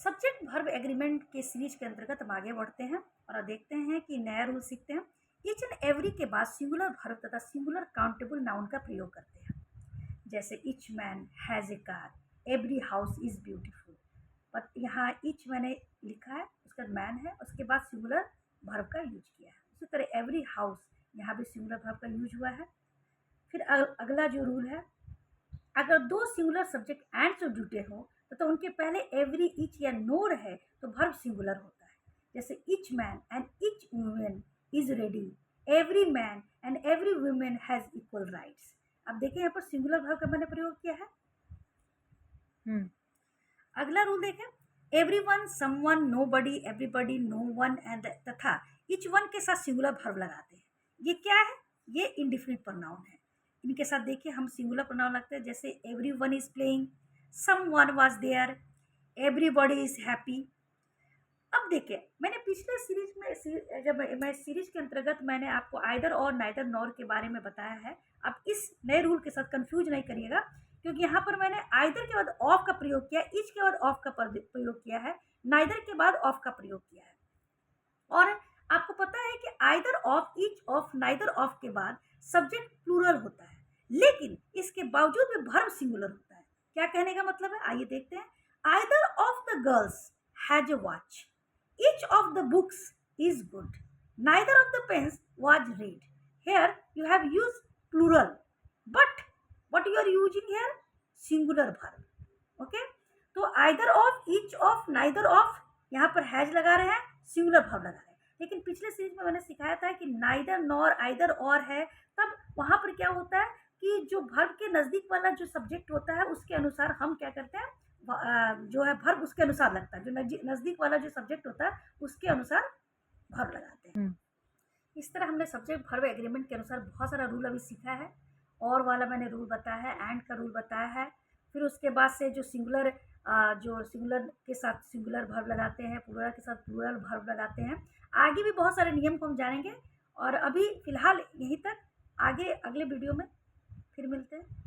Subject verb agreement के series के अंतर्गत हम आगे बढ़ते हैं और देखते हैं कि नया रूल सीखते हैं। ईच एंड एवरी के बाद सिंगुलर वर्ब तथा सिंगुलर काउंटेबल नाउन का प्रयोग करते हैं। जैसे each man has a car, every house is beautiful. पर यहाँ ईच मैंने लिखा है, उसका मैन है, उसके बाद सिंगुलर वर्ब का यूज किया है। उसी तरह एवरी हाउस, यहाँ भी सिंगुलर वर्ब का यूज हुआ है। फिर अगला जो रूल है, अगर दो सिंगुलर सब्जेक्ट एंड से जुटे हो तो उनके पहले एवरी, ईच या नोर है तो वर्ब सिंगुलर होता है। जैसे each man and each women is ready, every man and every women has equal rights. अब देखिए यहाँ पर सिंगुलर वर्ब का मैंने प्रयोग किया है। अगला रूल देखें, everyone, someone, nobody, everybody, no one and तथा ईच वन के साथ सिंगुलर वर्ब लगाते हैं। ये क्या है? ये इंडिफिनिट प्रोनाउन है। इनके साथ देखिए हम सिंगुलर प्रोनाउन लगते हैं। जैसे everyone is playing, someone was there, everybody is happy. अब देखिए मैंने पिछले सीरीज में जब मैं सीरीज के अंतर्गत मैंने आपको आइदर और नाइदर नॉर के बारे में बताया है। अब इस नए रूल के साथ कंफ्यूज नहीं करिएगा, क्योंकि यहाँ पर मैंने आइदर के बाद ऑफ का प्रयोग किया, ईच के बाद ऑफ का प्रयोग किया है, नाइदर के बाद ऑफ का प्रयोग किया है। और आपको पता है कि either of, each of, neither of के बाद सब्जेक्ट प्लूरल होता है, लेकिन इसके बावजूद भी वर्ब सिंगुलर होता है। क्या कहने का मतलब है, आइए देखते हैं। Either of the girls has a watch, each of the books is good, neither of the pens was red. Here you have used plural, but what you are using here? Singular verb. Okay? तो either of, each of, neither of, यहाँ पर has लगा रहे हैं, singular verb लगा रहे हैं। लेकिन पिछले सीरीज में मैंने सिखाया था कि नाइदर, नॉर, आइदर और है, तब वहाँ पर क्या होता है कि जो वर्ब के नज़दीक वाला जो सब्जेक्ट होता है उसके अनुसार हम क्या करते हैं, जो है वर्ब उसके अनुसार लगता है। जो नज़दीक वाला जो सब्जेक्ट होता है उसके अनुसार वर्ब लगाते हैं। इस तरह हमने सब्जेक्ट वर्ब एग्रीमेंट के अनुसार बहुत सारा रूल अभी सीखा है। और वाला मैंने रूल बताया है, एंड का रूल बताया है। फिर उसके बाद से जो सिंगुलर के साथ सिंगुलर वर्ब लगाते हैं, प्लूरल के साथ प्लूरल वर्ब लगाते हैं। आगे भी बहुत सारे नियम को हम जानेंगे, और अभी फ़िलहाल यहीं तक। आगे अगले वीडियो में फिर मिलते हैं।